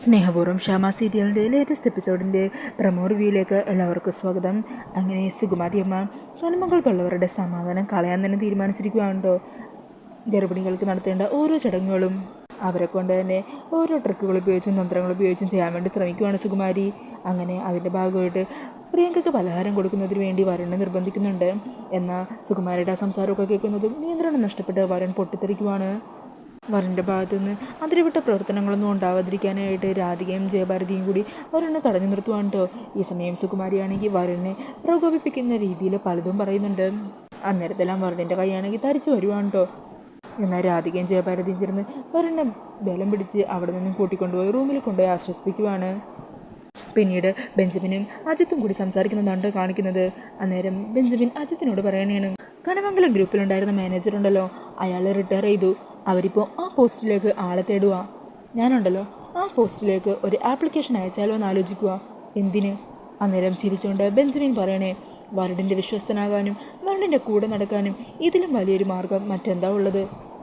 സ്നേഹപൂർവ്വം ഷാമ സീരിയലിൻ്റെ latest എപ്പിസോഡിൻ്റെ promo റിവ്യൂയിലേക്ക് എല്ലാവർക്കും സ്വാഗതം. അങ്ങനെ സുകുമാരിയമ്മ കണിമകൾക്കുള്ളവരുടെ സമാധാനം കളയാൻ തന്നെ തീരുമാനിച്ചിരിക്കുകയാണല്ലോ. ഗർഭിണികൾക്ക് നടത്തേണ്ട ഓരോ ചടങ്ങുകളും അവരെ കൊണ്ട് തന്നെ ഓരോ ട്രിക്കുകൾ ഉപയോഗിച്ചും തന്ത്രങ്ങൾ ഉപയോഗിച്ചും ചെയ്യാൻ വേണ്ടി ശ്രമിക്കുകയാണ് സുകുമാരി. അങ്ങനെ അതിൻ്റെ ഭാഗമായിട്ട് പ്രിയങ്കയ്ക്ക് പലഹാരം കൊടുക്കുന്നതിന് വേണ്ടി വരുണിനെ നിർബന്ധിക്കുന്നുണ്ട്. എന്നാൽ സുകുമാരിയുടെ ആ സംസാരമൊക്കെ കേൾക്കുന്നതും നിയന്ത്രണം നഷ്ടപ്പെട്ട് വരുൺ പൊട്ടിത്തെറിക്കുവാണ്. വരുണിൻ്റെ ഭാഗത്തുനിന്ന് അതിരുവിട്ട പ്രവർത്തനങ്ങളൊന്നും ഉണ്ടാവാതിരിക്കാനായിട്ട് രാധികയും ജയഭാരതിയും കൂടി വരുണിനെ തടഞ്ഞു നിർത്തുവാണ് കേട്ടോ. ഈ സമയം സുകുമാരിയാണെങ്കിൽ വരുണിനെ പ്രകോപിപ്പിക്കുന്ന രീതിയിൽ പലതും പറയുന്നുണ്ട്. അന്നേരത്തെല്ലാം വരുണിൻ്റെ കൈയാണെങ്കിൽ തരിച്ചു വരുവാണ് കേട്ടോ. എന്നാൽ രാധികയും ജയഭാരതിയും ചേർന്ന് വരുണിനെ ബലം പിടിച്ച് അവിടെ നിന്നും കൂട്ടിക്കൊണ്ടുപോയി റൂമിൽ കൊണ്ടുപോയി ആശ്വസിപ്പിക്കുവാണ്. പിന്നീട് ബെഞ്ചമിനും അജിത്തും കൂടി സംസാരിക്കുന്നതാണ് കാണിക്കുന്നത്. അന്നേരം ബെഞ്ചമിൻ അജിത്തിനോട് പറയണേണ്, കണിമംഗലം ഗ്രൂപ്പിലുണ്ടായിരുന്ന മാനേജർ ഉണ്ടല്ലോ, അയാൾ റിട്ടയർ ചെയ്തു. അവരിപ്പോൾ ആ പോസ്റ്റിലേക്ക് ആളെ തേടുക. ഞാനുണ്ടല്ലോ ആ പോസ്റ്റിലേക്ക് ഒരു ആപ്ലിക്കേഷൻ അയച്ചാലോ എന്ന് ആലോചിക്കുക. എന്തിന്? അന്നേരം ചിരിച്ചുകൊണ്ട് ബെഞ്ചമിൻ പറയണേ, വരുണിൻ്റെ വിശ്വസ്തനാകാനും വരുണിൻ്റെ കൂടെ നടക്കാനും ഇതിലും വലിയൊരു മാർഗം മറ്റെന്താ ഉള്ളത്?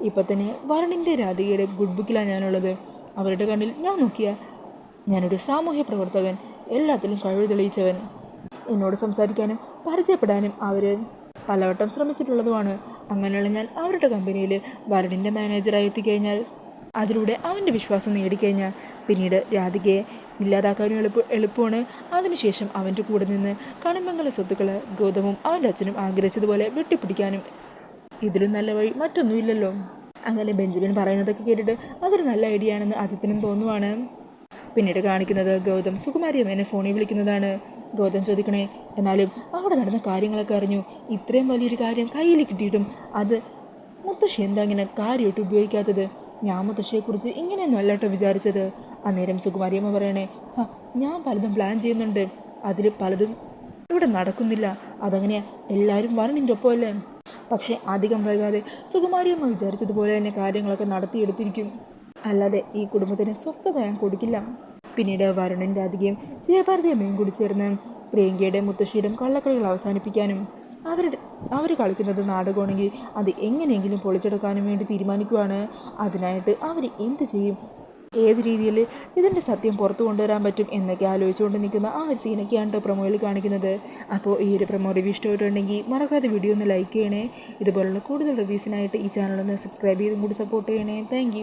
ഇപ്പം തന്നെ വരുണിൻ്റെ രാധികയുടെ ഗുഡ് ബുക്കിലാണ് ഞാനുള്ളത്. അവരുടെ കണ്ണിൽ ഞാൻ നോക്കിയ ഞാനൊരു സാമൂഹ്യ പ്രവർത്തകൻ, എല്ലാത്തിലും കഴിവ് തെളിയിച്ചവൻ. എന്നോട് സംസാരിക്കാനും പരിചയപ്പെടാനും അവർ പലവട്ടം ശ്രമിച്ചിട്ടുള്ളതുമാണ്. അങ്ങനെയുള്ള ഞാൻ അവരുടെ കമ്പനിയിൽ വരുണിൻ്റെ മാനേജറായി എത്തിക്കഴിഞ്ഞാൽ, അതിലൂടെ അവൻ്റെ വിശ്വാസം നേടിക്കഴിഞ്ഞാൽ പിന്നീട് രാധികയെ ഇല്ലാതാക്കാനും എളുപ്പമാണ്. അതിനുശേഷം അവൻ്റെ കൂടെ നിന്ന് കണിമംഗല സ്വത്തുക്കൾ ഗൗതമും അവൻ്റെ അച്ഛനും ആഗ്രഹിച്ചതുപോലെ വെട്ടിപ്പിടിക്കാനും ഇതിലും നല്ല വഴി മറ്റൊന്നുമില്ലല്ലോ. അങ്ങനെ ബെഞ്ചമിൻ പറയുന്നതൊക്കെ കേട്ടിട്ട് അതൊരു നല്ല ഐഡിയ ആണെന്ന് അജിത്തിനും തോന്നുവാണ്. പിന്നീട് കാണിക്കുന്നത് ഗൗതം സുകുമാരിയമ്മേനെ ഫോണിൽ വിളിക്കുന്നതാണ്. ഗൗതം ചോദിക്കണേ, എന്നാലും അവിടെ നടന്ന കാര്യങ്ങളൊക്കെ അറിഞ്ഞു, ഇത്രയും വലിയൊരു കാര്യം കയ്യിൽ കിട്ടിയിട്ടും അത് മുത്തശ്ശി എന്താ ഇങ്ങനെ കാര്യമായിട്ട് ഉപയോഗിക്കാത്തത്? ഞാൻ മുത്തശ്ശിയെക്കുറിച്ച് ഇങ്ങനെയൊന്നും അല്ലട്ടോ വിചാരിച്ചത്. അന്നേരം സുകുമാരിയമ്മ പറയണേ, ഞാൻ പലതും പ്ലാൻ ചെയ്യുന്നുണ്ട്, അതിൽ പലതും ഇവിടെ നടക്കുന്നില്ല. അതങ്ങനെയാ, എല്ലാവരും വരുണിൻ്റെ ഒപ്പമല്ലേ. പക്ഷേ അധികം വൈകാതെ സുകുമാരിയമ്മ വിചാരിച്ചതുപോലെ തന്നെ കാര്യങ്ങളൊക്കെ നടത്തിയെടുത്തിരിക്കും. അല്ലാതെ ഈ കുടുംബത്തിന് സ്വസ്ഥത ഞാൻ കൊടുക്കില്ല. പിന്നീട് വരുണിൻ്റെ രാധികയും ജയഭാരതിയമ്മയും കൂടി ചേർന്ന് പ്രിയങ്കയുടെ മുത്തശ്ശിയുടെ കള്ളക്കളികൾ അവസാനിപ്പിക്കാനും അവർ കളിക്കുന്നത് നാടകമാണെങ്കിൽ അത് എങ്ങനെയെങ്കിലും പൊളിച്ചെടുക്കാനും വേണ്ടി തീരുമാനിക്കുവാണ്. അതിനായിട്ട് അവർ എന്ത് ചെയ്യും, ഏത് രീതിയിൽ ഇതിൻ്റെ സത്യം പുറത്തു കൊണ്ടുവരാൻ പറ്റും എന്നൊക്കെ ആലോചിച്ചുകൊണ്ട് നിൽക്കുന്ന ആ ഒരു സീനൊക്കെയാണ് പ്രൊമോയിൽ കാണിക്കുന്നത്. അപ്പോൾ ഈ ഒരു പ്രൊമോ റിവ്യൂ ഇഷ്ടമായിട്ടുണ്ടെങ്കിൽ മറക്കാതെ വീഡിയോ ഒന്ന് ലൈക്ക് ചെയ്യണേ. ഇതുപോലുള്ള കൂടുതൽ റിവ്യൂസിനായിട്ട് ഈ ചാനലൊന്ന് സബ്സ്ക്രൈബ് ചെയ്തും കൂടി സപ്പോർട്ട് ചെയ്യണേ. താങ്ക്